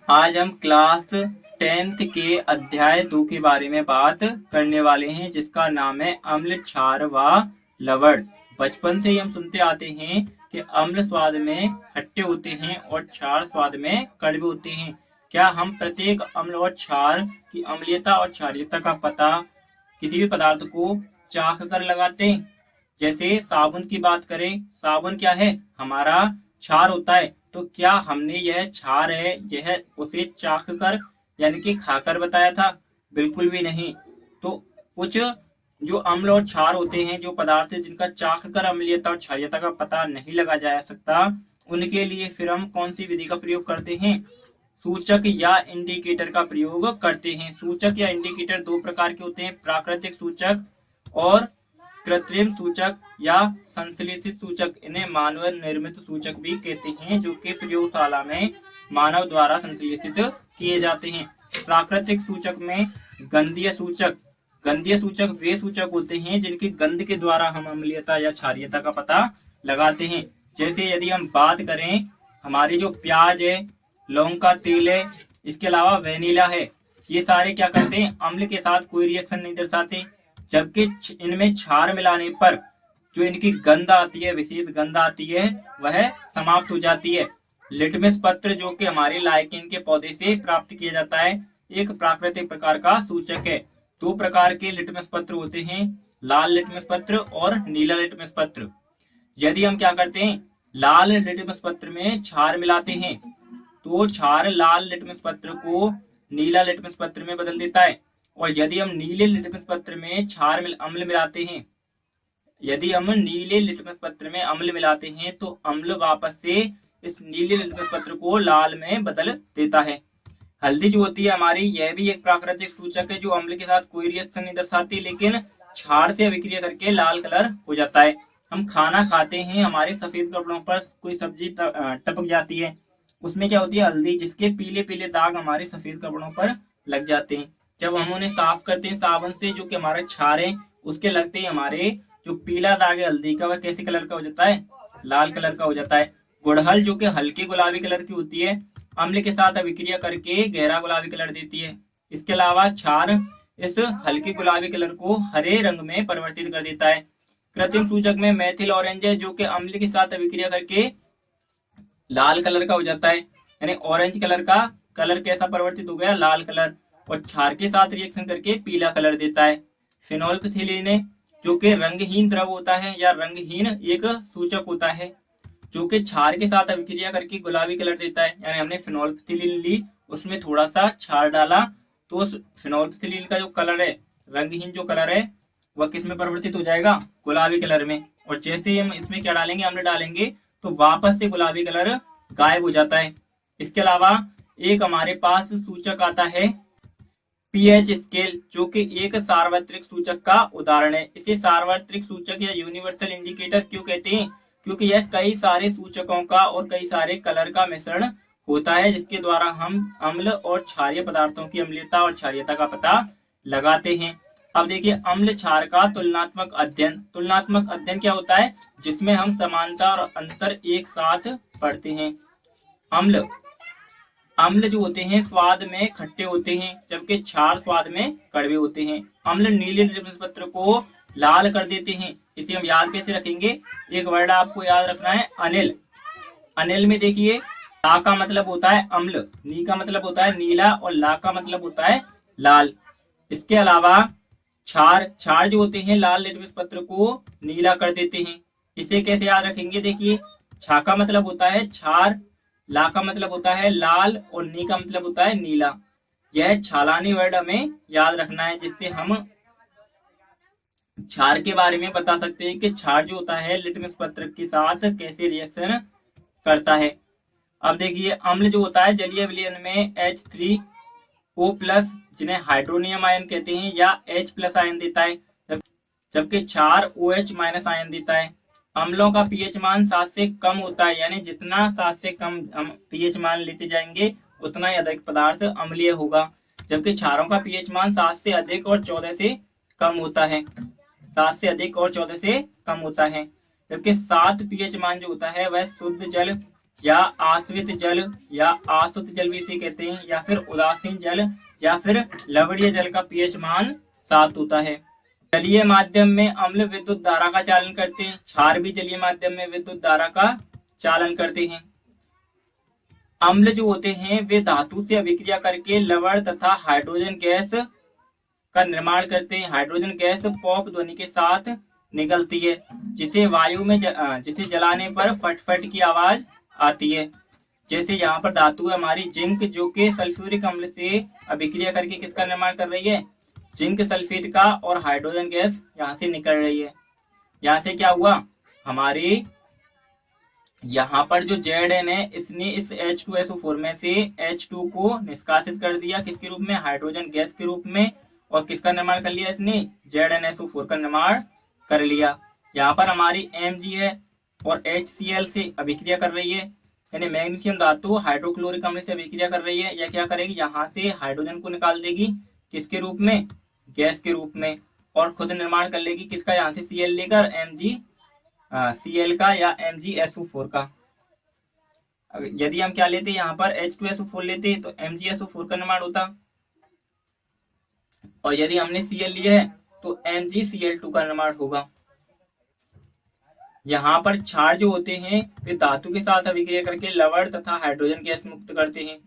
आज हम class 10th के अध्याय 2 के बारे में बात करने वाले हैं, जिसका नाम है अम्ल, क्षार व लवण। बचपन से ही हम सुनते आते हैं कि अम्ल स्वाद में खट्टे होते हैं और क्षार स्वाद में कड़वे होते हैं। क्या हम प्रत्येक अम्ल और क्षार की अम्लीयता और क्षारीयता का पता किसी भी पदार्थ को चाख कर लगाते हैं? जैसे साबुन की बात करें, साबुन क्या है? हमारा क्षार होता है। तो क्या हमने यह क्षार है यह उसे चाख कर यानी कि खाकर बताया था? बिल्कुल भी नहीं। तो कुछ जो अम्ल और क्षार होते हैं, जो पदार्थ जिनका चाख कर अम्लीयता और क्षारीयता का पता नहीं लगा जा सकता, उनके लिए फिर हम कौन सी विधि का प्रयोग करते हैं? सूचक या इंडिकेटर का प्रयोग करते हैं। सूचक या इंडिकेटर दो प्रकार के होते हैं, प्राकृतिक सूचक और कृत्रिम सूचक या संश्लेषित सूचक। इन्हें मानव निर्मित सूचक भी कहते हैं, जो कि प्रयोगशाला में मानव द्वारा संश्लेषित किए जाते हैं। प्राकृतिक सूचक में गंधीय सूचक वे सूचक होते हैं जिनकी गंध के द्वारा हम अम्लीयता या क्षारीयता का पता लगाते हैं। जैसे यदि हम बात करें, हमारी जो प्याज है, लौंग का तेल है, इसके अलावा वेनिला है, ये सारे क्या करते हैं? अम्ल के साथ कोई रिएक्शन नहीं दर्शाते, जबकि इनमें क्षार मिलाने पर जो इनकी गंध आती है, विशेष गंध आती है, वह समाप्त हो जाती है। लिटमस पत्र, जो कि हमारे लाइकेन के पौधे से प्राप्त किया जाता है, एक प्राकृतिक प्रकार का सूचक है। दो प्रकार के लिटमस पत्र होते हैं, लाल लिटमस पत्र और नीला लिटमस पत्र। यदि हम क्या करते हैं, लाल लिटमस पत्र में क्षार मिलाते हैं, तो क्षार लाल लिटमस पत्र को नीला लिटमस पत्र में बदल देता है। और यदि हम नीले लिटमस पत्र में अम्ल मिलाते हैं, तो अम्ल वापस से इस नीले लिटमस पत्र को लाल में बदल देता है। हल्दी जो होती है हमारी, यह भी एक प्राकृतिक सूचक है, जो अम्ल के साथ कोई रिएक्शन नहीं दर्शाती, लेकिन क्षार से अभिक्रिया करके लाल कलर हो जाता है। हम खाना खाते हैं, हमारे सफेद कपड़ों पर कोई सब्जी टपक जाती है, उसमें क्या होती है? हल्दी, जिसके पीले पीले दाग हमारे सफेद कपड़ों पर लग जाते हैं। जब हम उन्हें साफ करते हैं साबुन से, जो कि हमारा क्षार है, उसके लगते ही हमारे जो पीला दाग है हल्दी का, वह कैसे कलर का हो जाता है? लाल कलर का हो जाता है। गुड़हल, जो कि हल्के गुलाबी कलर की होती है, अम्ल के साथ अभिक्रिया करके गहरा गुलाबी कलर देती है। इसके अलावा क्षार इस हल्के गुलाबी कलर को हरे रंग में परिवर्तित कर देता है। कृत्रिम सूचक में मेथिल ऑरेंज है, जो कि अम्ल के साथ अभिक्रिया करके लाल कलर का हो जाता है। यानी ऑरेंज कलर का कलर कैसा परिवर्तित हो गया? लाल कलर। और क्षार के साथ रिएक्शन करके पीला कलर देता है। फिनोल्फिथिलीन, जो कि रंगहीन द्रव होता है या रंगहीन एक सूचक होता है, जो कि क्षार के साथ अभिक्रिया करके गुलाबी कलर देता है। यानी हमने फिनोल्फिथिलीन ली, उसमें थोड़ा सा क्षार डाला, तो उस फिनोल्फिथिलीन का जो कलर है, रंगहीन जो कलर है, वह किस में परिवर्तित हो जाएगा? गुलाबी कलर में। और जैसे ही हम इसमें क्या डालेंगे? अम्ल डालेंगे, तो वापस से गुलाबी कलर गायब हो जाता है। इसके अलावा एक हमारे पास सूचक आता है पीएच स्केल, जो कि एक सार्वत्रिक सूचक का उदाहरण है। इसे सार्वत्रिक सूचक या यूनिवर्सल इंडिकेटर क्यों कहते हैं? क्योंकि यह कई सारे सूचकों का और कई सारे कलर का मिश्रण होता है, जिसके द्वारा हम अम्ल और क्षारीय पदार्थों की अम्लीयता और क्षारीयता का पता लगाते हैं। अब देखिए, अम्ल क्षार का तुलनात्मक अध्ययन। तुलनात्मक अध्ययन क्या होता है? जिसमें हम समानता और अंतर एक साथ पढ़ते हैं। अम्ल जो होते हैं स्वाद में खट्टे होते हैं, जबकि क्षार स्वाद में कड़वे होते हैं। अम्ल नीले लिटमस पत्र को लाल कर देते हैं। इसे हम याद कैसे रखेंगे? एक वर्ड आपको याद रखना है, अनिल। अनिल में देखिए, ला का मतलब होता है अम्ल, नी का मतलब होता है नीला, और ला का मतलब होता है लाल। इसके अलावा क्षार जो होते हैं लाल लिटमस पत्र को नीला कर देते हैं। इसे कैसे याद रखेंगे? देखिए, छा का मतलब होता है क्षार, ला का मतलब होता है लाल, और नी का मतलब होता है नीला। यह छालानी वर्ड हमें याद रखना है, जिससे हम क्षार के बारे में बता सकते हैं कि क्षार जो होता है लिटमस पत्र के साथ कैसे रिएक्शन करता है। अब देखिए, अम्ल जो होता है जलीय विलयन में H3O+, जिन्हें हाइड्रोनियम आयन कहते हैं, या H+ आयन देता है, जबकि क्षार OH- आयन देता है। अम्लों का पीएच मान 7 से कम होता है, यानी जितना 7 से कम हम पीएच मान लेते जाएंगे, उतना ही अधिक पदार्थ अम्लीय होगा। जबकि क्षारों का पीएच मान 7 से अधिक और 14 से कम होता है। 7 से अधिक और 14 से कम होता है। जबकि 7 पीएच मान जो होता है वह शुद्ध जल या आश्रित जल या आसुत जल भी इसे कहते हैं, या फिर उदासीन जल या फिर लवणीय जल का पीएच मान 7 होता है। जलीय माध्यम में अम्ल विद्युत धारा का चालन करते हैं, क्षार भी जलीय माध्यम में विद्युत धारा का चालन करते हैं। अम्ल जो होते हैं वे धातु से अभिक्रिया करके लवण तथा हाइड्रोजन गैस का निर्माण करते हैं। हाइड्रोजन गैस पॉप ध्वनि के साथ निकलती है, जिसे वायु में जिसे जलाने पर फटफट की आवाज आती है। जैसे यहाँ पर धातु है हमारी जिंक, जो कि सल्फ्यूरिक अम्ल से अभिक्रिया करके किसका निर्माण कर रही है, जिंक सल्फेट का, और हाइड्रोजन गैस यहाँ से निकल रही है। यहाँ से क्या हुआ, हमारी यहाँ पर जो Zn है इसने इस H2SO4 में से H2 को निष्कासित कर दिया, किसके रूप में, हाइड्रोजन गैस के रूप में, और किसका निर्माण कर लिया इसने, ZnSO4 का निर्माण कर लिया। यहाँ पर हमारी Mg है और HCl से अभिक्रिया कर रही है, यानी मैग्नीशियम धातु हाइड्रोक्लोरिक अम्ल से अभिक्रिया कर रही है। या क्या करेगी, यहाँ से हाइड्रोजन को निकाल देगी, किसके रूप में, गैस के रूप में, और खुद निर्माण कर लेगी किसका, यहाँ से Cl लेकर Cl का या MgSO4 का। यदि हम क्या लेते यहाँ पर H2SO4 लेते तो MgSO4 का निर्माण होता, और यदि हमने Cl लिया है तो MgCl2 का निर्माण होगा। यहाँ पर क्षार जो होते हैं वे धातु के साथ अभिक्रिया करके लवण तथा हाइड्रोजन गैस मुक्त करते हैं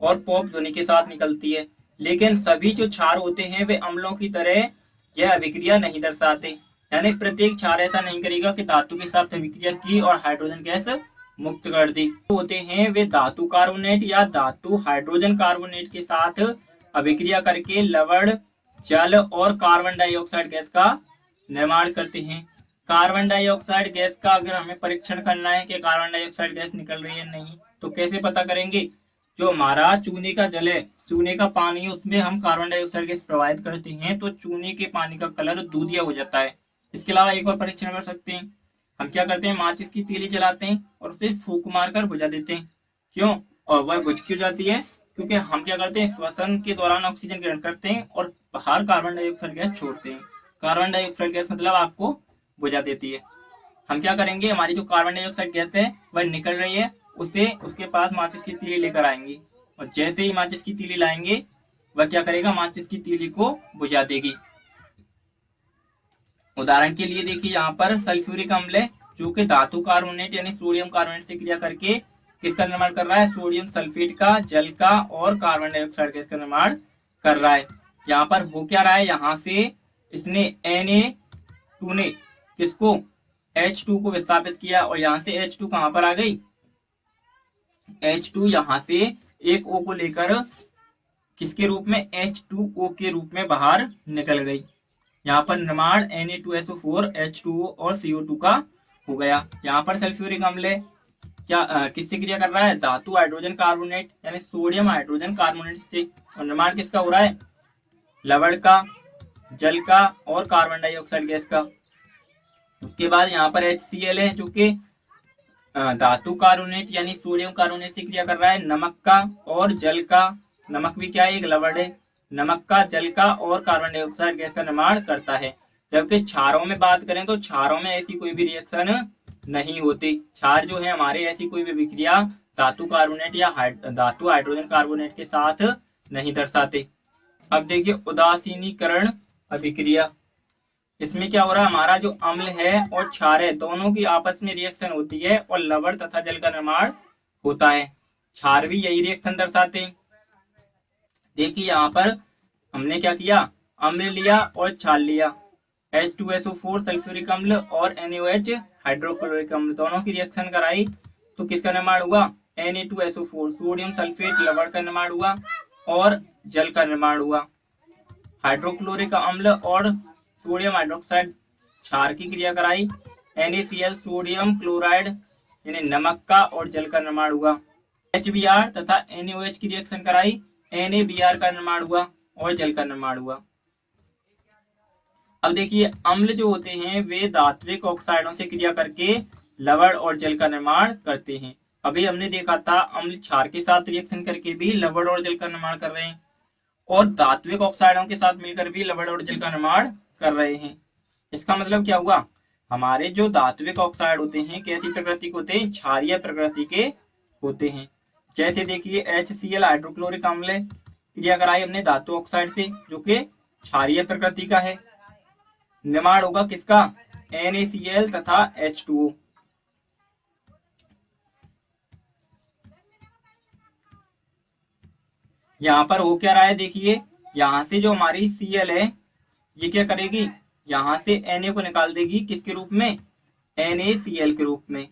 और पॉप ध्वनि के साथ निकलती है। लेकिन सभी जो क्षार होते हैं वे अम्लों की तरह यह अभिक्रिया नहीं दर्शाते, यानी प्रत्येक क्षार ऐसा नहीं करेगा कि धातु के साथ अभिक्रिया की और हाइड्रोजन गैस मुक्त कर दी। होते हैं वे धातु कार्बोनेट या धातु हाइड्रोजन कार्बोनेट के साथ अभिक्रिया करके लवण, जल और कार्बन डाइऑक्साइड गैस का निर्माण करते हैं। कार्बन डाइऑक्साइड गैस का अगर हमें परीक्षण करना है कि कार्बन डाइऑक्साइड गैस निकल रही है नहीं, तो कैसे पता करेंगे, जो हमारा चूने का जल है, चूने का पानी है, उसमें हम कार्बन डाइऑक्साइड गैस प्रवाहित करते हैं तो चूने के पानी का कलर दूधिया हो जाता है। इसके अलावा एक और परीक्षण कर सकते हैं, हम क्या करते हैं, माचिस की तीली जलाते हैं और उसे फूंक मारकर बुझा देते हैं। क्यों, और वह बुझ क्यों जाती है, क्योंकि हम क्या करते हैं, श्वसन के दौरान ऑक्सीजन ग्रहण करते हैं और बाहर कार्बन डाइऑक्साइड गैस छोड़ते हैं। कार्बन डाइऑक्साइड गैस मतलब आपको बुझा देती है। हम क्या करेंगे, हमारी जो कार्बन डाइऑक्साइड गैस है वह निकल रही है, उसे उसके पास माचिस की तीली लेकर आएंगे, और जैसे ही माचिस की तीली लाएंगे वह क्या करेगा, माचिस की तीली को बुझा देगी। उदाहरण के लिए देखिए यहाँ पर सल्फ्यूरिक अम्ल है, जो कि धातु कार्बोनेट यानी सोडियम कार्बोनेट से क्रिया करके किसका निर्माण कर रहा है, सोडियम सल्फेट का, जल का और कार्बन डाइऑक्साइड गैस का निर्माण कर रहा है। यहाँ पर हो क्या रहा है, यहाँ से इसने Na2 ने किसको, H2 को विस्थापित किया, और यहाँ से H2 कहां पर आ गई, H2 यहाँ से एक O को लेकर किसके रूप में, H2O के रूप में बाहर निकल गई। यहाँ पर निर्माण Na2SO4 H2O और CO2 का हो गया। यहाँ पर सल्फ्यूरिक अम्ल है, क्या किससे क्रिया कर रहा है, धातु हाइड्रोजन कार्बोनेट यानी सोडियम हाइड्रोजन कार्बोनेट से, और निर्माण किसका हो रहा है, लवण का, जल का और कार्बन डाइऑक्साइड गैस का। उसके बाद यहाँ पर HCl है, जो कि धातु कार्बोनेट यानी सोडियम कार्बोनेट से क्रिया कर रहा है, नमक का और जल का, नमक भी क्या है, एक लवण है, नमक का, जल का और कार्बन डाइऑक्साइड गैस का निर्माण करता है। जबकि क्षारों में बात करें तो क्षारों में ऐसी कोई भी रिएक्शन नहीं होती। क्षार जो है हमारे ऐसी कोई भी विक्रिया धातु कार्बोनेट या धातु हाइड्रोजन कार्बोनेट के साथ नहीं दर्शाते। अब देखिए उदासीनीकरण अभिक्रिया, इसमें क्या हो रहा है, हमारा जो अम्ल है और क्षार है दोनों की आपस में रिएक्शन होती है और लवण तथा जल का निर्माण होता है। क्षार भी यही रिएक्शन दर्शाते हैं। देखिए यहाँ पर हमने क्या किया, अम्ल लिया और क्षार लिया, H2SO4 सल्फ्यूरिक अम्ल और NaOH हाइड्रोक्लोरिक अम्ल, दोनों की रिएक्शन कराई तो किसका निर्माण हुआ, Na2SO4 सोडियम सल्फेट लवण का निर्माण हुआ और जल का निर्माण हुआ। हाइड्रोक्लोरिक अम्ल और सोडियम हाइड्रोक्साइड क्षार की क्रिया कराई, NaCl सोडियम क्लोराइड यानी नमक का और जल का निर्माण हुआ। HBr तथा NaOH की रिएक्शन कराई, NaBr का निर्माण हुआ और जल का निर्माण हुआ। अब देखिए अम्ल जो होते हैं वे धात्विक ऑक्साइडों से क्रिया करके लवण और जल का निर्माण करते हैं। अभी हमने देखा था अम्ल क्षार के साथ रिएक्शन करके भी लवण और जल का निर्माण कर रहे हैं, और धात्विक ऑक्साइडों के साथ मिलकर भी लवण और जल का निर्माण कर रहे हैं। इसका मतलब क्या हुआ, हमारे जो धात्विक ऑक्साइड होते हैं कैसी प्रकृति के होते हैं, क्षारीय प्रकृति के होते हैं। जैसे देखिए HCl हाइड्रोक्लोरिक अम्ल क्रिया कराई हमने धातु ऑक्साइड से जो कि क्षारीय प्रकृति का है। निर्माण होगा किसका? NaCl तथा H2O। यहाँ पर हो क्या रहा है देखिए, यहाँ से जो हमारी Cl है ये क्या करेगी, यहाँ से Na को निकाल देगी किसके रूप में? NaCl के रूप में।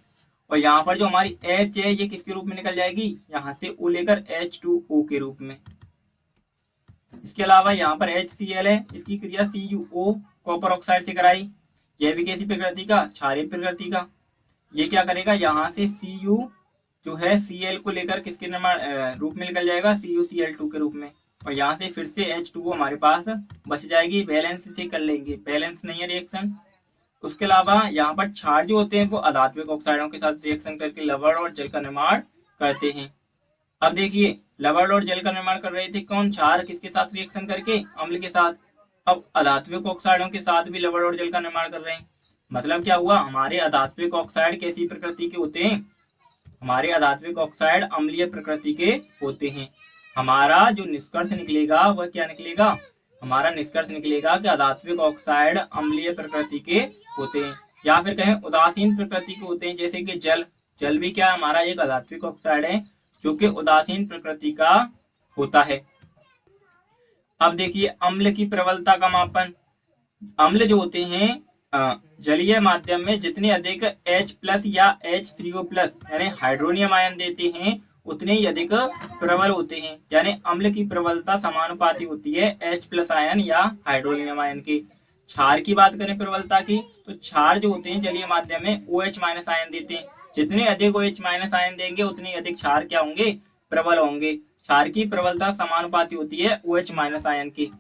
और यहाँ पर जो हमारी H है ये किसके रूप में निकल जाएगी? यहाँ से O लेकर H2O के रूप में। इसके अलावा यहाँ पर HCl है, इसकी क्रिया CuO कॉपर ऑक्साइड से कराई। यह भी कैसी प्रकृति का? क्षारीय प्रकृति का। ये क्या करेगा, यहाँ से Cu जो है Cl को लेकर किसके निर्माण रूप में निकल जाएगा? CuCl2 के रूप में। और यहाँ से फिर से H2O हमारे पास बच जाएगी। बैलेंस से कर लेंगे, बैलेंस नहीं है रिएक्शन। उसके अलावा यहाँ पर क्षार जो होते हैं वो अधात्विक ऑक्साइडों के साथ रिएक्शन करके लवण और जल का निर्माण करते हैं। अब देखिए लवण और जल का निर्माण कर रहे थे कौन? क्षार। किसके साथ रिएक्शन करके? अम्ल के साथ। अब अधात्विक ऑक्साइडों के साथ भी लवण और जल का निर्माण कर रहे हैं। मतलब क्या हुआ, हमारे अधात्विक ऑक्साइड कैसी प्रकृति के होते हैं? हमारे अधात्विक ऑक्साइड अम्लीय प्रकृति के होते हैं। हमारा जो निष्कर्ष निकलेगा वह क्या निकलेगा? हमारा निष्कर्ष निकलेगा कि अधात्विक ऑक्साइड अम्लीय प्रकृति के होते हैं, या फिर कहें उदासीन प्रकृति के होते हैं। जैसे कि जल, जल भी क्या हमारा एक अधात्विक ऑक्साइड है जो कि उदासीन प्रकृति का होता है। अब देखिए अम्ल की प्रबलता का मापन। अम्ल जो होते हैं जलीय माध्यम में जितने अधिक H+ या H3O+ यानी हाइड्रोनियम आयन देते हैं उतने ही अधिक प्रबल होते हैं। यानी अम्ल की प्रबलता समानुपाती होती है H+ आयन या हाइड्रोनियम आयन की। क्षार की बात करें प्रबलता की, तो क्षार जो होते हैं जलीय माध्यम में OH- आयन देते हैं। जितने अधिक OH- आयन देंगे उतने अधिक क्षार क्या होंगे? प्रबल होंगे। क्षार की प्रबलता समानुपाती होती है OH- आयन की।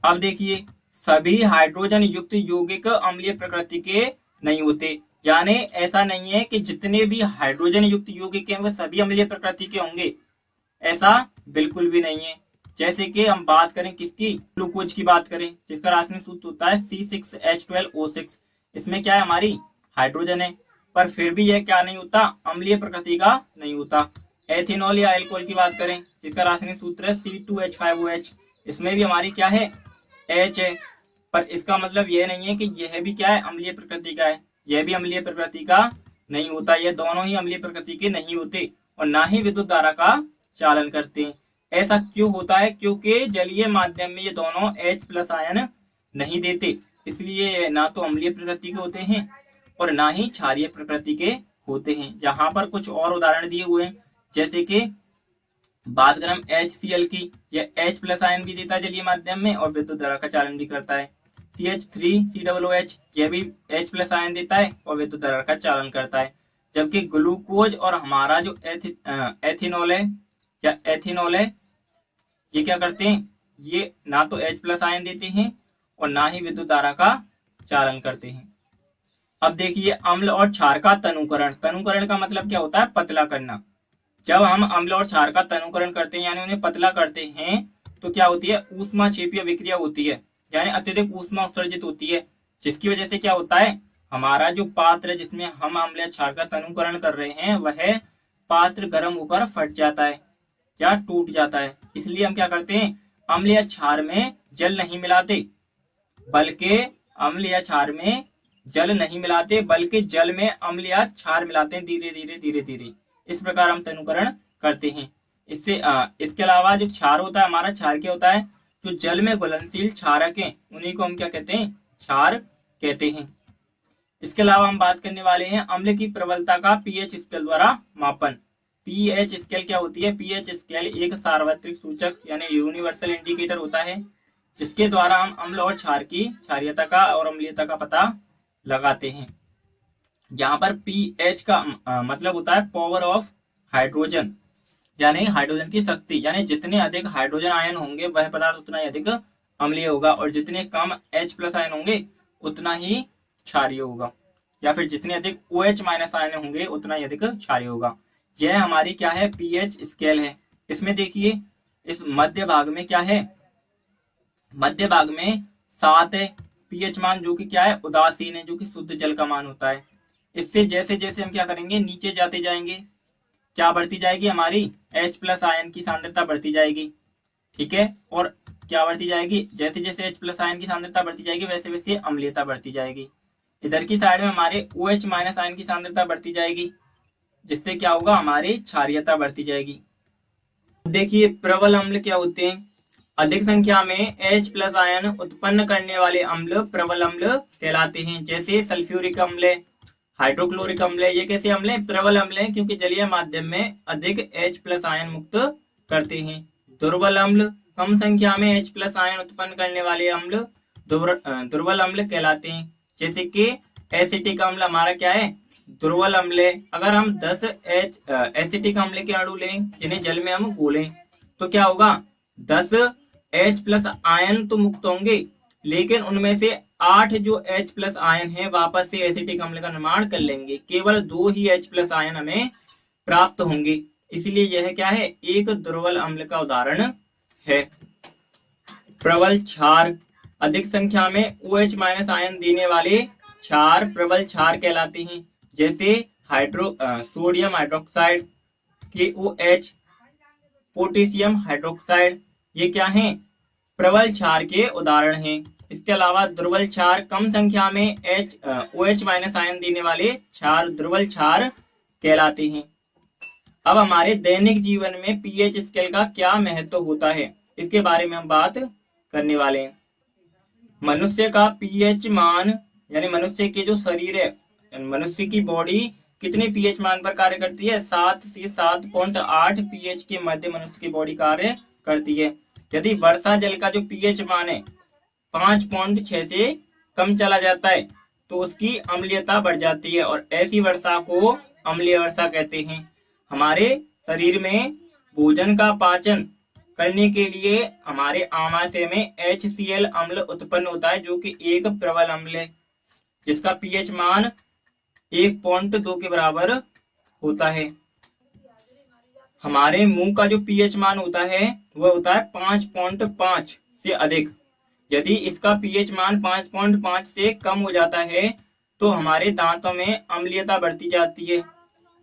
अब देखिए सभी हाइड्रोजन युक्त यौगिक अम्लीय प्रकृति के नहीं होते। यानी ऐसा नहीं है कि जितने भी हाइड्रोजन युक्त यौगिक हैं वह सभी अम्लीय प्रकृति के होंगे, ऐसा बिल्कुल भी नहीं है। जैसे कि हम बात करें किसकी? ग्लूकोज की बात करें, जिसका रासायनिक सूत्र होता है C6H12O6। इसमें क्या है, हमारी हाइड्रोजन है, पर फिर भी यह क्या नहीं होता? अम्लीय प्रकृति का नहीं होता। एथेनॉल या अल्कोहल की बात करें जिसका रासायनिक सूत्र है C2H5OH, इसमें भी हमारी क्या है? H है, पर इसका मतलब यह नहीं है कि यह भी क्या है? अम्लीय प्रकृति का है। यह भी अम्लीय प्रकृति का नहीं होता। ये दोनों ही अम्लीय प्रकृति के नहीं होते और ना ही विद्युत धारा का चालन करते हैं। ऐसा क्यों होता है? क्योंकि जलीय माध्यम में ये दोनों H+ आयन नहीं देते, इसलिए ना तो अम्लीय प्रकृति के होते हैं और ना ही क्षारीय प्रकृति के होते हैं। यहाँ पर कुछ और उदाहरण दिए हुए हैं, जैसे कि बात करें हम HCl की, यह H+ आयन भी देता है जलीय माध्यम में और विद्युत धारा का चालन भी करता है। CH3COOH यह भी H+ आयन देता है और विद्युत धारा का चालन करता है। जबकि ग्लूकोज और हमारा जो एथेनॉल है या एथेनॉल है ये क्या करते हैं? ये ना तो H+ आयन देते हैं और ना ही विद्युत धारा का चालन करते हैं। अब देखिए अम्ल और क्षार का तनुकरण। तनुकरण का मतलब क्या होता है? पतला करना। जब हम अम्ल और क्षार का तनुकरण करते हैं यानी उन्हें पतला करते हैं तो क्या होती है? ऊष्माक्षेपीय विक्रिया होती है, यानी अत्यधिक ऊष्मा उत्सर्जित होती है, जिसकी वजह से क्या होता है? हमारा जो पात्र जिसमें हम अम्ल या क्षार का तनुकरण कर रहे हैं वह पात्र गर्म होकर फट जाता है या टूट जाता है। इसलिए हम क्या करते हैं? अम्ल या क्षार में जल नहीं मिलाते, बल्कि अम्ल या क्षार में जल नहीं मिलाते बल्कि जल में अम्ल या क्षार मिलाते हैं धीरे धीरे धीरे धीरे। इस प्रकार हम तनुकरण करते हैं। इसके अलावा जो क्षार होता है हमारा, क्षार क्या होता है? जो जल में घुलनशील क्षारक हैं उन्हीं को हम क्या कहते हैं? क्षार कहते हैं। इसके अलावा हम बात करने वाले हैं अम्ल की प्रबलता का पीएच स्केल द्वारा मापन। पीएच स्केल क्या होती है? पीएच स्केल एक सार्वत्रिक सूचक यानी यूनिवर्सल इंडिकेटर होता है जिसके द्वारा हम अम्ल और क्षार की क्षारीयता का और अम्लीयता का पता लगाते हैं। यहाँ पर पीएच का मतलब होता है पावर ऑफ हाइड्रोजन, यानी हाइड्रोजन की शक्ति। यानी जितने अधिक हाइड्रोजन आयन होंगे वह पदार्थ उतना ही अधिक अम्लीय होगा और जितने कम H+ आयन होंगे उतना ही क्षारीय होगा, या फिर जितने अधिक OH- आयन होंगे उतना ही अधिक क्षारीय होगा। यह हमारी क्या है? पीएच स्केल है। इसमें देखिए इस मध्य भाग में क्या है? मध्य भाग में 7 है पीएच मान, जो कि क्या है? उदासीन है, जो कि शुद्ध जल का मान होता है। इससे जैसे जैसे हम क्या करेंगे? नीचे जाते जाएंगे, क्या बढ़ती जाएगी, हमारी H प्लस आयन की सांद्रता बढ़ती जाएगी। ठीक है, और क्या बढ़ती जाएगी, जैसे जैसे H प्लस आयन की सांद्रता बढ़ती जाएगी वैसे वैसे अम्लीयता बढ़ती जाएगी। इधर की साइड में हमारे OH माइनस आयन की सांद्रता बढ़ती जाएगी, जिससे क्या होगा, हमारी क्षारीयता बढ़ती जाएगी। देखिए प्रबल अम्ल क्या होते हैं, अधिक संख्या में H प्लस आयन उत्पन्न करने वाले अम्ल प्रबल अम्ल कहलाते हैं। जैसे सल्फ्यूरिक अम्ल है, हाइड्रोक्लोरिक अम्ल है, ये कैसे अम्ल है, प्रबल अम्ल है, क्योंकि जलीय माध्यम में अधिक H प्लस आयन मुक्त करते हैं। दुर्बल अम्ल, कम संख्या में H प्लस आयन उत्पन्न करने वाले अम्ल दुर्बल अम्ल कहलाते हैं। जैसे कि एसिटिक अम्ल हमारा क्या है, दुर्बल अम्ल है। अगर हम 10 एसिटिक अम्ल के अणु लें जिन्हें जल में हम घोलें तो क्या होगा, 10 H प्लस आयन तो मुक्त होंगे, लेकिन उनमें से 8 जो H प्लस आयन है वापस से एसिटिक अम्ल का निर्माण कर लेंगे, केवल 2 ही H प्लस आयन हमें प्राप्त होंगे। इसलिए यह क्या है, एक दुर्बल अम्ल का उदाहरण है। प्रबल क्षार, अधिक संख्या में OH माइनस आयन देने वाले क्षार प्रबल क्षार कहलाते हैं। जैसे sodium hydroxide, KOH, potassium hydroxide, ये क्या हैं, प्रबल क्षार के उदाहरण हैं। इसके अलावा दुर्बल क्षार, कम संख्या में OH माइनस आयन देने वाले क्षार दुर्बल क्षार कहलाते हैं। अब हमारे दैनिक जीवन में पीएच स्केल का क्या महत्व होता है, इसके बारे में हम बात करने वाले हैं। मनुष्य का पीएच मान, यानी मनुष्य के जो शरीर है, मनुष्य की बॉडी कितने पीएच मान पर कार्य करती है, 7 से 7.8 पीएच के मध्य मनुष्य की बॉडी कार्य करती है। यदि वर्षा जल का जो पीएच मान है 5.6 से कम चला जाता है तो उसकी अम्लीयता बढ़ जाती है, और ऐसी वर्षा को अम्लीय वर्षा कहते हैं। हमारे शरीर में भोजन का पाचन करने के लिए हमारे आमाशय में HCl अम्ल उत्पन्न होता है, जो कि एक प्रबल अम्ल है, जिसका पीएच मान 1.2 के बराबर होता है। हमारे मुंह का जो पीएच मान होता है वह होता है 5.5 से अधिक। यदि इसका पीएच मान 5.5 से कम हो जाता है तो हमारे दांतों में अम्लीयता बढ़ती जाती है,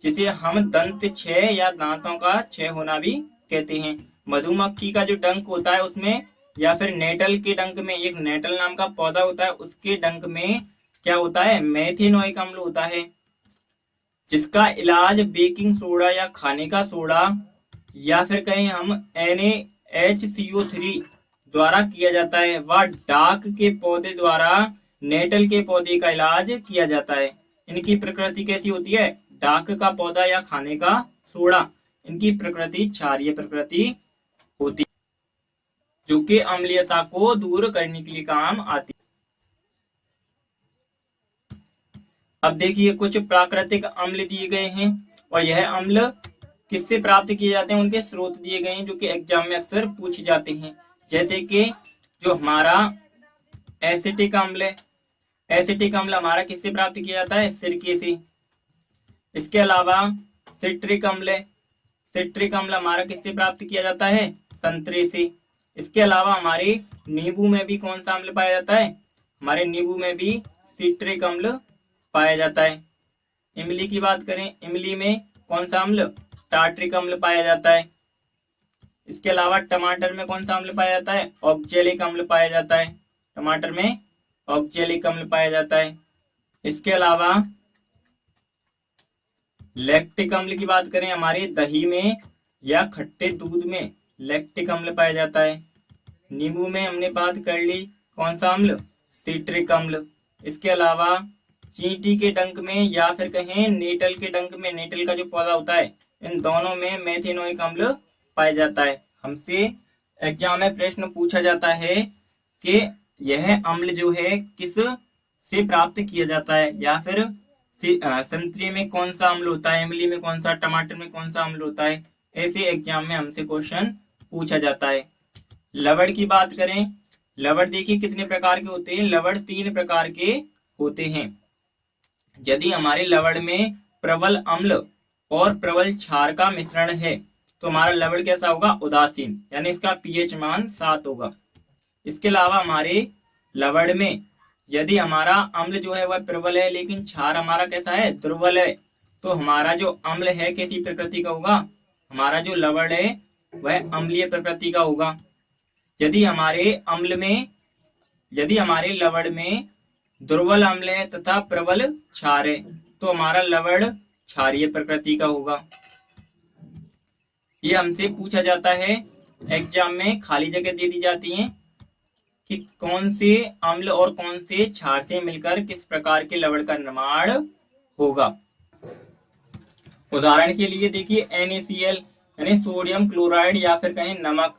जिसे हम दंत क्षय या दांतों का क्षय होना भी कहते हैं। मधुमक्खी का जो डंक होता है उसमें, या फिर नेटल के डंक में, एक नेटल नाम का पौधा होता है, उसके डंक में क्या होता है, मेथेनोइक अम्ल होता है, जिसका इलाज बेकिंग सोडा या खाने का सोडा या फिर कहें हम NaHCO3 द्वारा किया जाता है। वह डाक के पौधे द्वारा नेटल के पौधे का इलाज किया जाता है। इनकी प्रकृति कैसी होती है, डाक का पौधा या खाने का सोडा, इनकी प्रकृति क्षारीय प्रकृति होती है, जो कि अम्लीयता को दूर करने के लिए काम आती है। अब देखिए कुछ प्राकृतिक अम्ल दिए गए हैं, और यह अम्ल किससे प्राप्त किए जाते हैं, उनके स्रोत दिए गए हैं, जो कि एग्जाम में अक्सर पूछे जाते हैं। जैसे कि जो हमारा एसिटिक अम्ल है, एसिटिक अम्ल हमारा किससे प्राप्त किया जाता है, सिरके से। इसके अलावा सिट्रिक अम्ल है, सिट्रिक अम्ल हमारा किससे प्राप्त किया जाता है, संतरे से। इसके अलावा हमारे नींबू में भी कौन सा अम्ल पाया जाता है, हमारे नींबू में भी सिट्रिक अम्ल पाया जाता है। इमली की बात करें, इमली में कौन सा अम्ल, टार्ट्रिक अम्ल पाया जाता है। इसके अलावा टमाटर में कौन सा अम्ल पाया जाता है, ऑक्जेलिक अम्ल पाया जाता है, टमाटर में ऑक्जेलिक अम्ल पाया जाता है। इसके अलावा लैक्टिक अम्ल की बात करें, हमारे दही में या खट्टे दूध में लैक्टिक अम्ल पाया जाता है। नींबू में हमने बात कर ली, कौन सा अम्ल, सिट्रिक अम्ल। इसके अलावा चींटी के डंक में या फिर कहें नेटल के डंक में, नेटल का जो पौधा होता है, इन दोनों में मेथेनोइक अम्ल पाया जाता है। हमसे एग्जाम में प्रश्न पूछा जाता है कि यह अम्ल जो है किस से प्राप्त किया जाता है, या फिर संतरे में कौन सा अम्ल होता है, इमली में कौन सा, टमाटर में कौन सा अम्ल होता है, ऐसे एग्जाम में हमसे क्वेश्चन पूछा जाता है। लवण की बात करें, लवण देखिए कितने प्रकार के होते हैं, लवण 3 प्रकार के होते हैं। यदि हमारे लवण में प्रबल अम्ल और प्रबल क्षार का मिश्रण है तो हमारा लवण कैसा होगा, उदासीन, यानी इसका पीएच मान 7 होगा। इसके अलावा हमारे लवण में यदि हमारा अम्ल जो है वह प्रबल है लेकिन क्षार हमारा कैसा है, दुर्बल है, तो हमारा जो अम्ल है कैसी प्रकृति का होगा, हमारा जो लवण है वह अम्लीय प्रकृति का होगा। यदि हमारे लवण में दुर्बल अम्ल है तथा प्रबल क्षार है तो हमारा लवण क्षारीय प्रकृति का होगा। ये हमसे पूछा जाता है, एग्जाम में खाली जगह दे दी जाती है कि कौन से अम्ल और कौन से क्षार से मिलकर किस प्रकार के लवण का निर्माण होगा। उदाहरण के लिए देखिए NaCl यानी सोडियम क्लोराइड या फिर कहें नमक।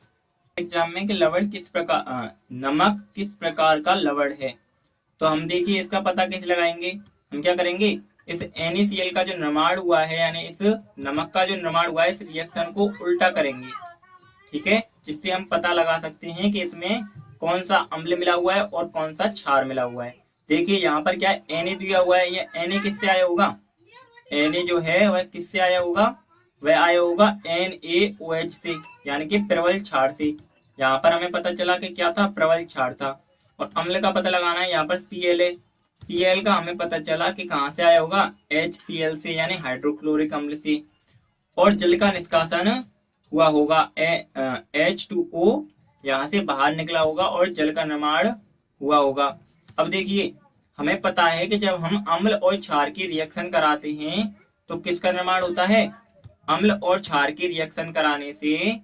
एग्जाम में कि नमक किस प्रकार का लवण है, तो हम देखिए इसका पता कैसे लगाएंगे। हम क्या करेंगे, इस NaCl का जो निर्माण हुआ है यानी इस नमक का जो निर्माण हुआ है इस रिएक्शन को उल्टा करेंगे, ठीक है, जिससे हम पता लगा सकते हैं कि इसमें कौन सा अम्ल मिला हुआ है और कौन सा क्षार मिला हुआ है। देखिए यहाँ पर क्या Na दिया हुआ है, ये Na किससे आया होगा, Na जो है वह किससे आया होगा, वह आया होगा NaOH से यानी कि प्रबल क्षार से। यहाँ पर हमें पता चला कि क्या था, प्रबल क्षार था। और अम्ल का पता लगाना है, यहाँ पर Cl है, Cl का हमें पता चला कि कहाँ से आया होगा, HCl से यानी हाइड्रोक्लोरिक अम्ल से। और जल का निष्कासन हुआ होगा, H2O यहाँ से बाहर निकला होगा और जल का निर्माण हुआ होगा। अब देखिए हमें पता है कि जब हम अम्ल और क्षार की रिएक्शन कराते हैं तो किसका निर्माण होता है, अम्ल और क्षार की रिएक्शन कराने से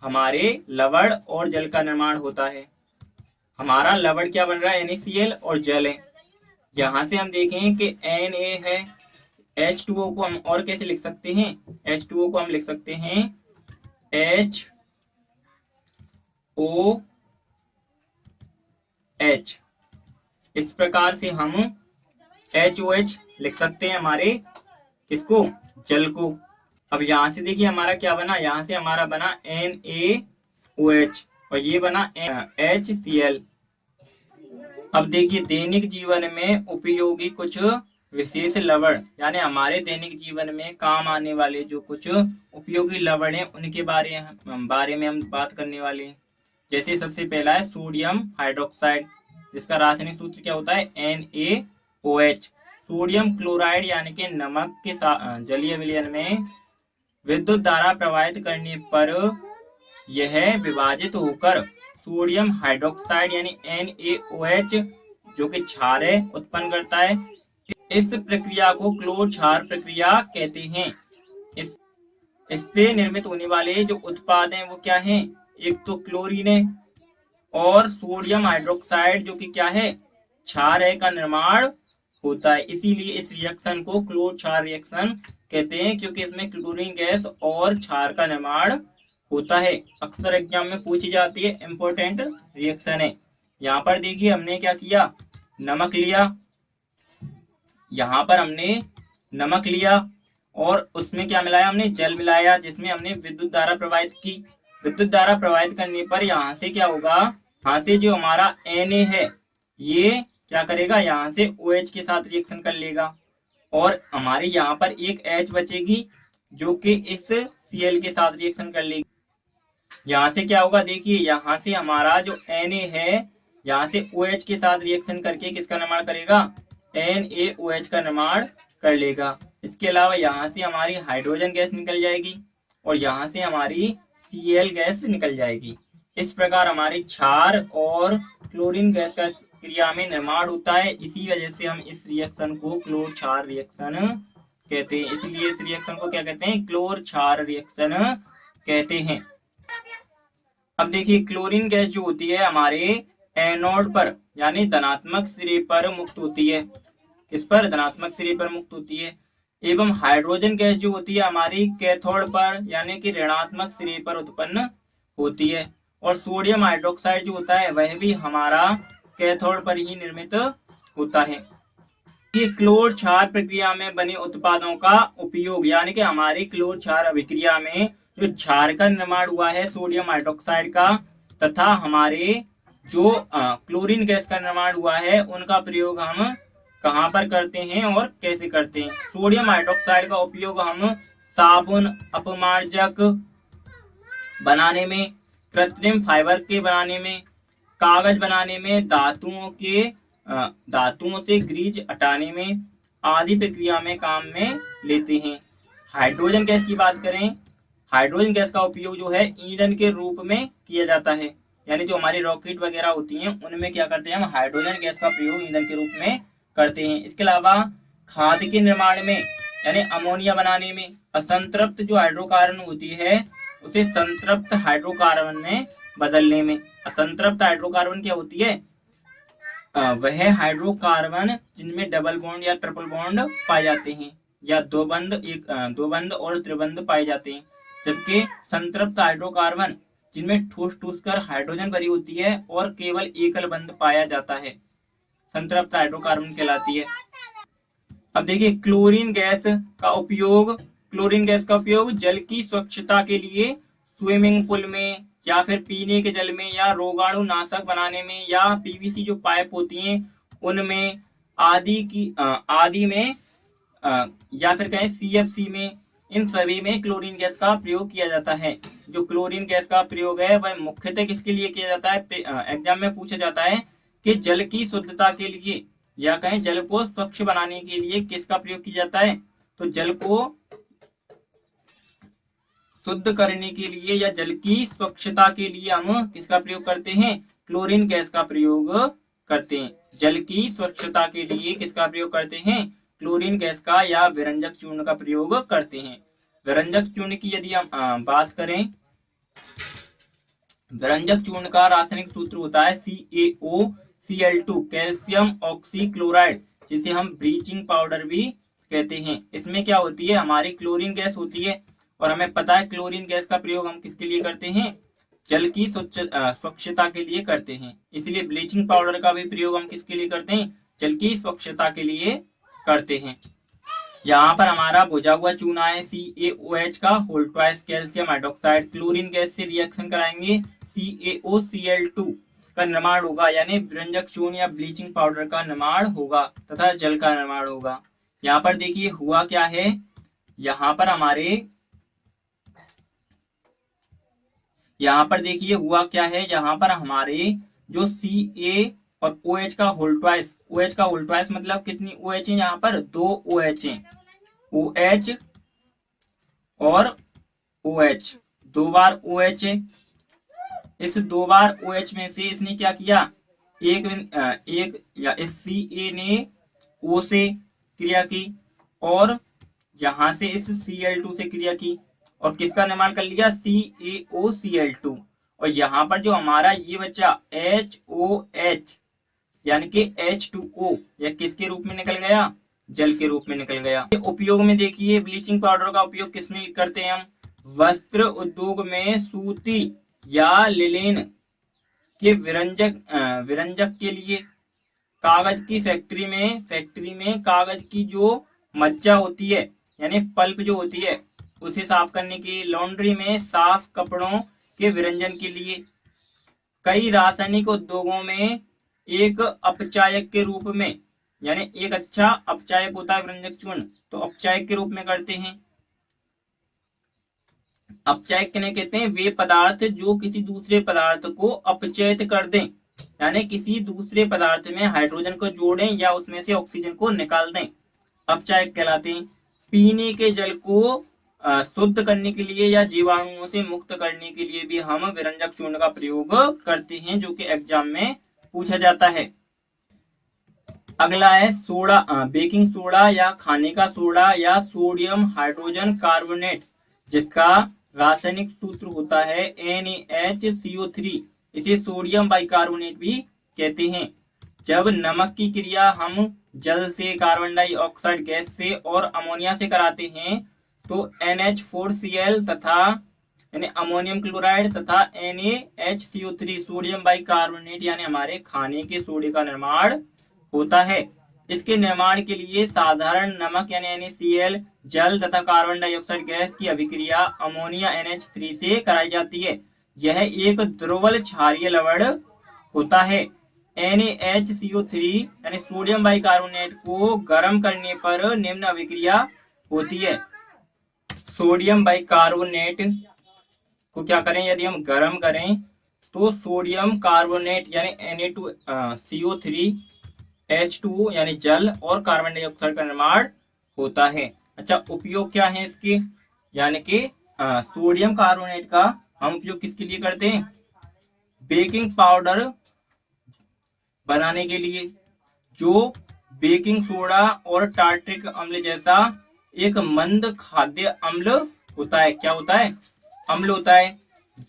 हमारे लवण और जल का निर्माण होता है। हमारा लवण क्या बन रहा है, NaCl और जल है। यहाँ से हम देखें कि Na है, H2O को हम और कैसे लिख सकते हैं, H2O को हम लिख सकते हैं HOH। इस प्रकार से हम HOH लिख सकते हैं हमारे किसको, जल को। अब यहाँ से देखिए हमारा क्या बना, यहाँ से हमारा बना NaOH और ये बना HCl। अब देखिए दैनिक जीवन में उपयोगी कुछ विशेष लवण यानी हमारे दैनिक जीवन में काम आने वाले जो कुछ उपयोगी लवण है उनके बारे में हम बात करने वाले हैं। जैसे सबसे पहला है सोडियम हाइड्रोक्साइड, जिसका रासायनिक सूत्र क्या होता है, NaOH। सोडियम क्लोराइड यानी कि नमक के जलीय विलयन में विद्युत धारा प्रवाहित करने पर यह विभाजित होकर सोडियम हाइड्रोक्साइड यानी NaOH जो कि क्षार है उत्पन्न करता है। इस प्रक्रिया को क्लोर क्षार प्रक्रिया कहते हैं। इससे निर्मित होने वाले जो उत्पाद हैं वो क्या हैं, एक तो क्लोरीन है और सोडियम हाइड्रोक्साइड जो कि क्या है, क्षार है, का निर्माण होता है। इसीलिए इस रिएक्शन को क्लोर क्षार रिएक्शन कहते हैं, क्योंकि इसमें क्लोरीन गैस और क्षार का निर्माण होता है। अक्सर एग्जाम में पूछी जाती है, इंपॉर्टेंट रिएक्शन है। यहाँ पर देखिए हमने क्या किया, नमक लिया, यहाँ पर हमने नमक लिया और उसमें क्या मिलाया, हमने जल मिलाया जिसमें हमने विद्युत धारा प्रवाहित की। विद्युत धारा प्रवाहित करने पर यहाँ से क्या होगा, यहाँ से जो हमारा Na है ये क्या करेगा, यहाँ से OH के साथ रिएक्शन कर लेगा और हमारे यहाँ पर एक H बचेगी जो कि इस Cl के साथ रिएक्शन कर लेगी। यहाँ से क्या होगा, देखिए यहाँ से हमारा जो Na है यहाँ से OH के साथ रिएक्शन करके किसका निर्माण करेगा, NaOH का निर्माण कर लेगा। इसके अलावा यहाँ से हमारी हाइड्रोजन गैस निकल जाएगी और यहाँ से हमारी Cl गैस निकल जाएगी। इस प्रकार हमारी क्षार और क्लोरीन गैस का क्रिया में निर्माण होता है। इसी वजह से हम इस रिएक्शन को क्लोर क्षार रिएक्शन कहते हैं। इसलिए इस रिएक्शन को क्या कहते हैं, क्लोर क्षार रिएक्शन कहते हैं। अब देखिए क्लोरीन गैस जो होती है हमारे एनोड पर यानी धनात्मक सिरे पर मुक्त होती है। किस पर, धनात्मक सिरे पर मुक्त होती है। एवं हाइड्रोजन गैस जो होती है हमारी कैथोड पर यानी कि ऋणात्मक सिरे पर उत्पन्न होती है। और सोडियम हाइड्रोक्साइड जो होता है वह भी हमारा कैथोड पर ही निर्मित होता है। ये क्लोर क्षार प्रक्रिया में बने उत्पादों का उपयोग यानी कि हमारी क्लोर क्षार अभिक्रिया में जो क्षार का निर्माण हुआ है सोडियम हाइड्रोक्साइड का तथा हमारे जो क्लोरीन गैस का निर्माण हुआ है उनका प्रयोग हम कहाँ पर करते हैं और कैसे करते हैं। सोडियम हाइड्रोक्साइड का उपयोग हम साबुन, अपमार्जक बनाने में, कृत्रिम फाइबर के बनाने में, कागज बनाने में, धातुओं से ग्रीज हटाने में, आदि प्रक्रिया में काम में लेते हैं। हाइड्रोजन गैस की बात करें, हाइड्रोजन गैस का उपयोग जो है ईंधन के रूप में किया जाता है, यानी जो हमारी रॉकेट वगैरह होती हैं उनमें क्या करते हैं हम हाइड्रोजन गैस का प्रयोग ईंधन के रूप में करते हैं। इसके अलावा खाद्य के निर्माण में यानी अमोनिया बनाने में असंतृप्त जो हाइड्रोकार्बन होती है उसे संतृप्त हाइड्रोकार्बन में बदलने में। असंतृप्त हाइड्रोकार्बन क्या होती है? वह हाइड्रोकार्बन जिनमें डबल बॉन्ड या ट्रिपल बॉन्ड पाए जाते हैं या दो बंध और त्रिबंध पाए जाते हैं, जबकि संतृप्त हाइड्रोकार्बन जिनमें ठोस ठोस कर हाइड्रोजन भरी होती है और केवल एकल बंध पाया जाता है, संतृप्त हाइड्रोकार्बन कहलाती है। अब देखिए क्लोरीन गैस का उपयोग जल की स्वच्छता के लिए स्विमिंग पूल में या फिर पीने के जल में या रोगाणु नाशक बनाने में या पीवीसी जो पाइप होती हैं उनमें आदि में या फिर कहें सीएफसी में, इन सभी में क्लोरीन गैस का प्रयोग किया जाता है। जो क्लोरीन गैस का प्रयोग है वह मुख्यतः किसके लिए किया जाता है? एग्जाम में पूछा जाता है कि जल की शुद्धता के लिए या कहें जल को स्वच्छ बनाने के लिए किसका प्रयोग किया जाता है? तो जल को शुद्ध करने के लिए या जल की स्वच्छता के लिए हम किसका प्रयोग करते हैं? क्लोरीन गैस का प्रयोग करते हैं। जल की स्वच्छता के लिए किसका प्रयोग करते हैं? क्लोरीन गैस का या विरंजक चूर्ण का प्रयोग करते हैं। विरंजक चूर्ण की यदि हम बात करें, विरंजक चूर्ण का रासायनिक सूत्र होता है CaOCl2 कैल्शियम ऑक्सीक्लोराइड, जिसे हम ब्लीचिंग पाउडर भी कहते हैं। इसमें क्या होती है? हमारी क्लोरीन गैस होती है और हमें पता है क्लोरीन गैस का प्रयोग हम किसके लिए करते हैं? जल की स्वच्छता के लिए करते हैं। इसलिए ब्लीचिंग पाउडर का भी प्रयोग हम किसके लिए करते हैं? जल की स्वच्छता के लिए करते हैं। यहाँ पर हमारा बुझा हुआ चूना है CaOH का whole twice calcium hydroxide, chlorine gas से रिएक्शन कराएंगे CaOCl2 का निर्माण होगा, यानी विरंजक चूर्ण या ब्लीचिंग पाउडर का निर्माण होगा तथा जल का निर्माण होगा। यहाँ पर देखिए हुआ क्या है, यहाँ पर हमारे जो Ca और OH का होल ट्वाइस, OH का होल ट्वाइस मतलब कितनी OH है? यहाँ पर 2 OH है, OH और OH, 2 बार OH है। इस 2 बार OH में से इसने क्या किया? एक या इस Ca ने O से क्रिया की और यहां से इस Cl2 से क्रिया की और किसका निर्माण कर लिया? CaOCl2। और यहाँ पर जो हमारा ये बच्चा HOH यानी कि H2O यह किसके रूप में निकल गया? जल के रूप में निकल गया। उपयोग में देखिए ब्लीचिंग पाउडर का उपयोग किसमें करते हैं हम? वस्त्र उद्योग में सूती या लिनेन के विरंजक के लिए, कागज की फैक्ट्री में कागज की जो मज्जा होती है यानी पल्प जो होती है उसे साफ करने के लिए, लॉन्ड्री में साफ कपड़ों के विरंजन के लिए, कई रासायनिक उद्योगों में एक अपचायक के रूप में, यानी एक अच्छा अपचायक होता है विरंजक चूर्ण, तो अपचायक के रूप में करते हैं। अपचायक किन्हें कहते हैं? वे पदार्थ जो किसी दूसरे पदार्थ को अपचयित कर दें, यानी किसी दूसरे पदार्थ में हाइड्रोजन को जोड़ें या उसमें से ऑक्सीजन को निकाल दें, अपचायक कहलाते हैं। पीने के जल को शुद्ध करने के लिए या जीवाणुओं से मुक्त करने के लिए भी हम विरंजक चूर्ण का प्रयोग करते हैं, जो कि एग्जाम में पूछा जाता है। अगला है सोडा, बेकिंग सोडा या खाने का सोडा या सोडियम हाइड्रोजन कार्बोनेट, जिसका रासायनिक सूत्र होता है NaHCO3। इसे सोडियम बाइकार्बोनेट भी कहते हैं। जब नमक की क्रिया हम जल से, कार्बन डाइऑक्साइड गैस से और अमोनिया से कराते हैं तो NH4Cl तथा यानी अमोनियम क्लोराइड तथा NaHCO3 सोडियम बाइकार्बोनेट यानी हमारे खाने के सोडे का निर्माण होता है। इसके निर्माण के लिए साधारण नमक यानी NaCl, जल तथा कार्बन डाइऑक्साइड गैस की अभिक्रिया अमोनिया NH3 से कराई जाती है। यह एक द्रवल क्षारीय लवण होता है। NaHCO3 यानी सोडियम बाइकार्बोनेट को गर्म करने पर निम्न अभिक्रिया होती है। सोडियम बाइकार्बोनेट को क्या करें? यदि हम गर्म करें तो सोडियम कार्बोनेट यानी Na2CO3 H2O यानी जल और कार्बन डाइऑक्साइड का निर्माण होता है। अच्छा, उपयोग क्या है इसके, यानी कि सोडियम कार्बोनेट का हम उपयोग किसके लिए करते हैं? बेकिंग पाउडर बनाने के लिए, जो बेकिंग सोडा और टार्ट्रिक अम्ल जैसा एक मंद खाद्य अम्ल होता है। क्या होता है? अम्ल होता है।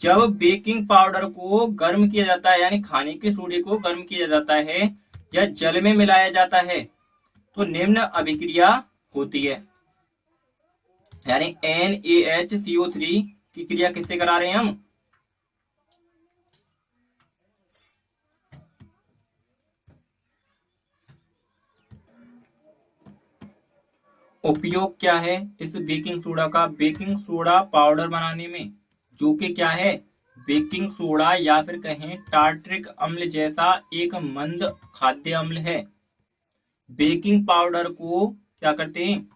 जब बेकिंग पाउडर को गर्म किया जाता है, यानी खाने के सोडे को गर्म किया जाता है या जल में मिलाया जाता है, तो निम्न अभिक्रिया होती है। यानी NaHCO3 की क्रिया किससे करा रहे हैं हम? उपयोग क्या है इस बेकिंग सोडा का? बेकिंग सोडा पाउडर बनाने में, जो कि क्या है? बेकिंग सोडा या फिर कहें टार्ट्रिक अम्ल जैसा एक मंद खाद्य अम्ल है। बेकिंग पाउडर को क्या करते हैं?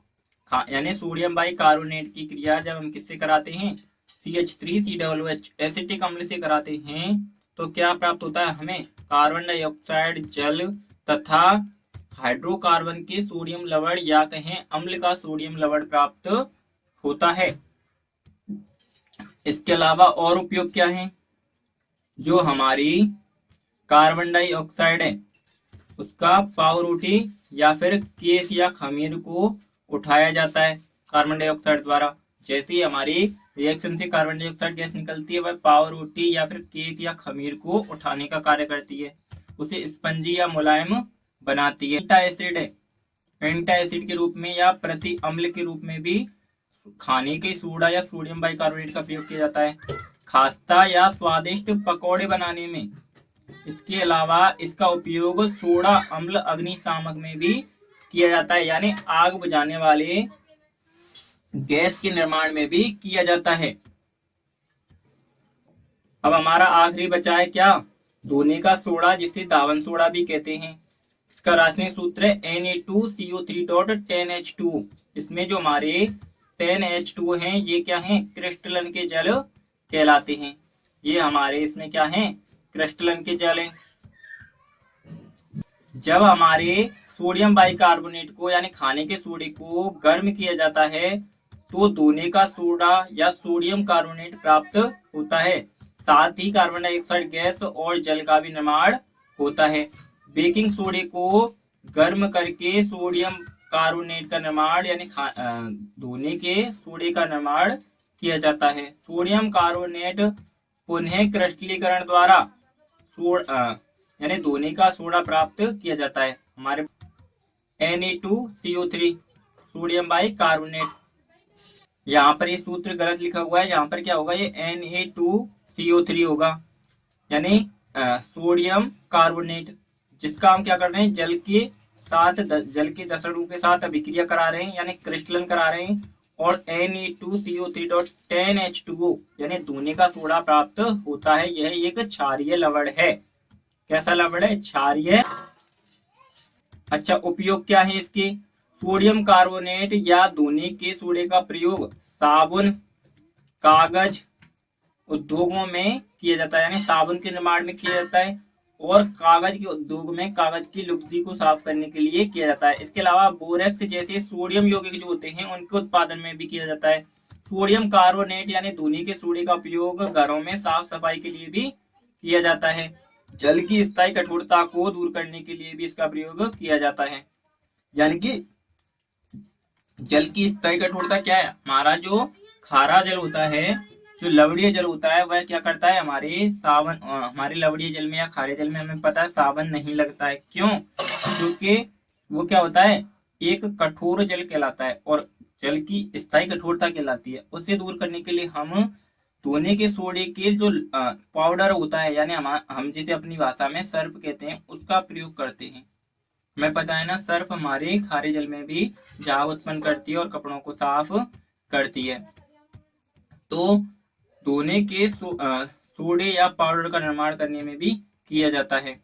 यानी सोडियम बाई कार्बोनेट की क्रिया जब हम किससे कराते हैं? CH3COOH एसिटिक अम्ल से कराते हैं, तो क्या प्राप्त होता है हमें? कार्बन डाइऑक्साइड, जल तथा हाइड्रोकार्बन के सोडियम लवण या कहें अम्ल का सोडियम लवण प्राप्त होता है। इसके अलावा और उपयोग क्या है? जो हमारी कार्बन डाइऑक्साइड है उसका पावरोटी या फिर केक या खमीर को उठाया जाता है कार्बन डाइऑक्साइड द्वारा। जैसे ही हमारी रिएक्शन से कार्बन डाइऑक्साइड गैस निकलती है, वह पावरोटी या फिर केक या खमीर को उठाने का कार्य करती है, उसे स्पंजी या मुलायम बनाती है। एंटाएसिड है, एंटाएसिड के रूप में या प्रति अम्ल के रूप में भी खाने के सोडा या सोडियम बाइकार्बोनेट का प्रयोग किया जाता है, खास्ता या स्वादिष्ट पकौड़े बनाने में। इसके अलावा इसका उपयोग सोडा अम्ल अग्निशामक में भी किया जाता है, यानी आग बुझाने वाले गैस के निर्माण में भी किया जाता है। अब हमारा आखिरी बचा है क्या? धोने का सोडा, जिसे दावन सोडा भी कहते हैं। इसका रासायनिक सूत्र है Na2CO3.10H2। इसमें जो हमारे 10H2 हैं, ये क्या हैं? क्रिस्टलन के जल कहलाते हैं। ये हमारे इसमें क्या हैं? क्रिस्टलन के जल हैं। जब हमारे सोडियम बाइकार्बोनेट को यानी खाने के सोडे को गर्म किया जाता है, तो धोने का सोडा या सोडियम कार्बोनेट प्राप्त होता है। साथ ही कार्बन डाइऑक्साइड गैस और जल का भी निर्माण होता है। बेकिंग सोडे को गर्म करके सोडियम कार्बोनेट का निर्माण यानी धोने के सोडे का निर्माण किया जाता है। सोडियम कार्बोनेट पुनः क्रिस्टलीकरण द्वारा यानी धोने का सोडा प्राप्त किया जाता है। हमारे Na2CO3 सोडियम बाई कार्बोनेट। यहाँ पर ये सूत्र गलत लिखा हुआ है, यहाँ पर क्या होगा? ये Na2CO3 होगा, यानी सोडियम कार्बोनेट, जिसका हम क्या कर रहे हैं? जल के 10 अणु के साथ अभिक्रिया करा रहे हैं, यानी क्रिस्टलन करा रहे हैं, और Na2CO3.10H2O यानी धोने का सोडा प्राप्त होता है। यह एक क्षारीय लवण है। कैसा लवण है? क्षारीय। अच्छा, उपयोग क्या है इसके? सोडियम कार्बोनेट या धोने के सोडे का प्रयोग साबुन, कागज उद्योगों में किया जाता है, यानी साबुन के निर्माण में किया जाता है, और कागज के उद्योग में कागज की लुगदी को साफ करने के लिए किया जाता है। इसके अलावा बोरेक्स जैसे सोडियम यौगिक जो होते हैं, उनके उत्पादन में भी किया जाता है। सोडियम कार्बोनेट यानी धोने के सोडे का उपयोग घरों में साफ सफाई के लिए भी किया जाता है। जल की स्थायी कठोरता को दूर करने के लिए भी इसका प्रयोग किया जाता है। यानी कि जल की स्थायी कठोरता क्या है? हमारा जो खारा जल होता है, जो लवणीय जल होता है, वह क्या करता है? हमारे लवणीय जल में या खारे जल में हमें पता है साबुन नहीं लगता है। क्यों? क्योंकि वो क्या होता है? एक कठोर जल कहलाता है और जल की स्थायी कठोरता कहलाती है। उसे दूर करने के लिए हम धोने के सोडे के जो पाउडर होता है, यानी हम जिसे अपनी भाषा में सर्फ कहते हैं, उसका प्रयोग करते हैं। हमें पता है ना, सर्फ हमारे खारे जल में भी झाग उत्पन्न करती है और कपड़ों को साफ करती है। तो धोने के सोडे या पाउडर का निर्माण करने में भी किया जाता है।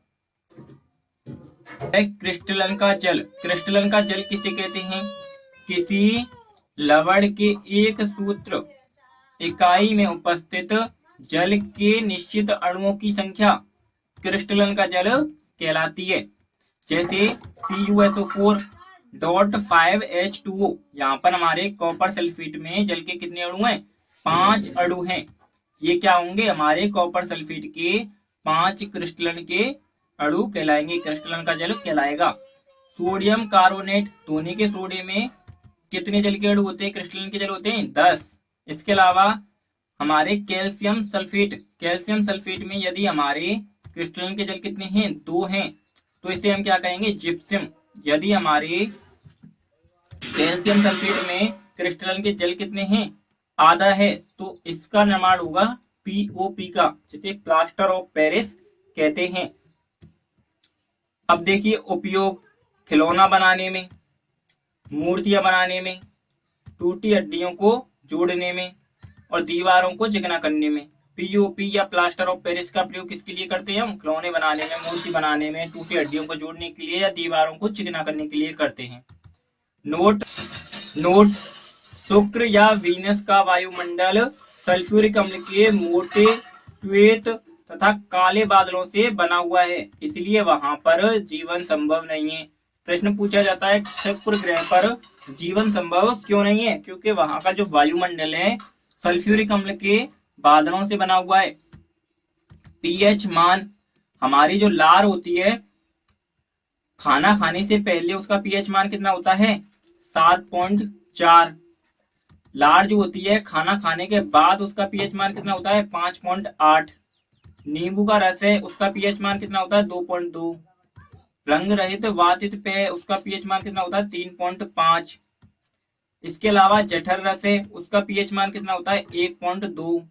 क्रिस्टलन का जल। क्रिस्टलन का जल किसे कहते हैं? किसी लवण के एक सूत्र इकाई में उपस्थित जल के निश्चित अणुओं की संख्या क्रिस्टलन का जल कहलाती है। जैसे CuSO4.5H2O, यहाँ पर हमारे कॉपर सल्फेट में जल के कितने अणु हैं? 5 अणु हैं। ये क्या होंगे? हमारे कॉपर सल्फेट के 5 क्रिस्टलन के अणु कहलाएंगे, क्रिस्टलन का जल कहलाएगा। सोडियम कार्बोनेट, धोने के सोडे में कितने जल के अणु होते हैं? क्रिस्टलन के जल होते हैं 10। इसके अलावा हमारे कैल्शियम सल्फेट में यदि हमारे क्रिस्टलन के जल कितने हैं? 2 हैं, तो इसे हम क्या कहेंगे? जिप्सम। यदि हमारे कैल्शियम सल्फेट में क्रिस्टलन के जल कितने हैं? आधा है, तो इसका निर्माण होगा POP का, जिसे प्लास्टर ऑफ पेरिस कहते हैं। अब देखिए उपयोग, खिलौना बनाने में, मूर्तियां बनाने में, टूटी हड्डियों को जोड़ने में और दीवारों को चिकना करने में। POP या प्लास्टर ऑफ पेरिस का प्रयोग किसके लिए करते हैं? हम खिलौने बनाने में, मूर्ति बनाने में, टूटी हड्डियों को जोड़ने के लिए या दीवारों को चिकना करने के लिए करते हैं। नोट, शुक्र या वीनस का वायुमंडल सल्फ्यूरिक अम्ल के मोटे, श्वेत तथा काले बादलों से बना हुआ है, इसलिए वहां पर जीवन संभव नहीं है। प्रश्न पूछा जाता है शुक्र ग्रह पर जीवन संभव क्यों नहीं है? क्योंकि वहां का जो वायुमंडल है सल्फ्यूरिक अम्ल के बादलों से बना हुआ है। पीएच मान, हमारी जो लार होती है खाना खाने से पहले उसका पीएच मान कितना होता है? 7.4। लार जो होती है खाना खाने के बाद उसका पीएच मान कितना होता है? 5.8। नींबू का रस है, उसका पीएच मान कितना होता है? 2.2। रंग रहित वातित पेय, उसका पीएच मान कितना होता है? 3.5। इसके अलावा जठर रस है, उसका पीएच मान कितना होता है? 1.2।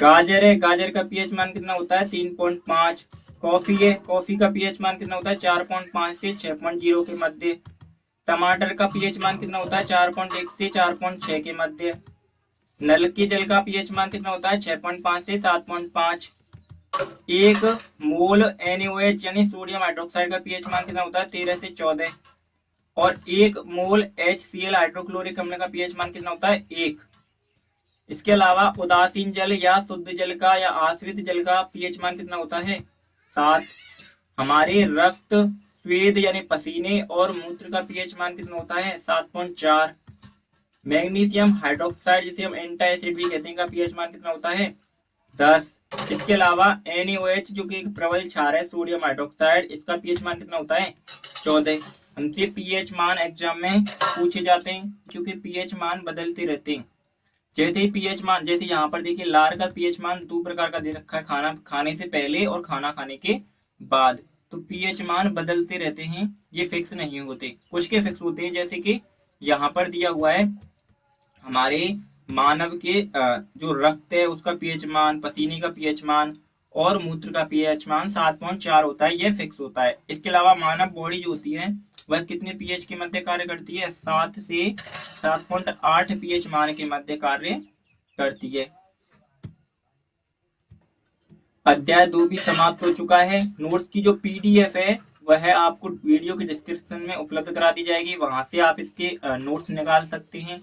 गाजर है, गाजर का पीएच मान कितना होता है? 3.5। कॉफी है, कॉफी का पीएच मान कितना होता है? 4.5 से 6.0 के मध्य। टमाटर का पीएच मान कितना होता है? 4.1 से 4.6 के मध्य। नल के जल का पीएच मान कितना होता है? 6.5 से 7.5। 1 मोल NaOH यानी सोडियम हाइड्रोक्साइड का पीएच मान कितना होता है? 13 से 14। और 1 मोल HCl हाइड्रोक्लोरिक अम्ल का पीएच मान कितना होता है? 1। इसके अलावा उदासीन जल या शुद्ध जल का या आश्रित जल का पीएच मान कितना होता है? 7। हमारे रक्त, स्वेद यानी पसीने और मूत्र का पीएच मान कितना होता है? 7.4। मैग्नीशियम हाइड्रोक्साइड जिसे हम एंटा एसिड भी कहते हैं का पीएच मान कितना होता है? 10। इसके अलावा NaOH जो कि एक प्रबल क्षार है सोडियम हाइड्रोक्साइड, इसका पीएच मान कितना होता है? 14। हमसे पीएच मान एग्जाम में पूछे जाते हैं क्योंकि पीएच मान बदलते रहते हैं। जैसे ही पीएच मान, जैसे यहाँ पर देखिए लार का पीएच मान 2 प्रकार का दे रखा है, खाना खाने से पहले और खाना खाने के बाद। तो पीएच मान बदलते रहते हैं, ये फिक्स नहीं होते, कुछ के फिक्स होते हैं। जैसे कि यहाँ पर दिया हुआ है हमारे मानव के जो रक्त है उसका पीएच मान, पसीने का पीएच मान और मूत्र का पीएच मान 7.4 होता है, यह फिक्स होता है। इसके अलावा मानव बॉडी जो होती है वह कितने पीएच के मध्य कार्य करती है? 7 से 7.8 पीएच मान के मध्य कार्य करती है। अध्याय 2 भी समाप्त हो चुका है। नोट्स की जो PDF है वह आपको वीडियो के डिस्क्रिप्शन में उपलब्ध करा दी जाएगी, वहां से आप इसके नोट्स निकाल सकते हैं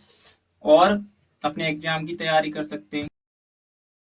और अपने एग्जाम की तैयारी कर सकते हैं।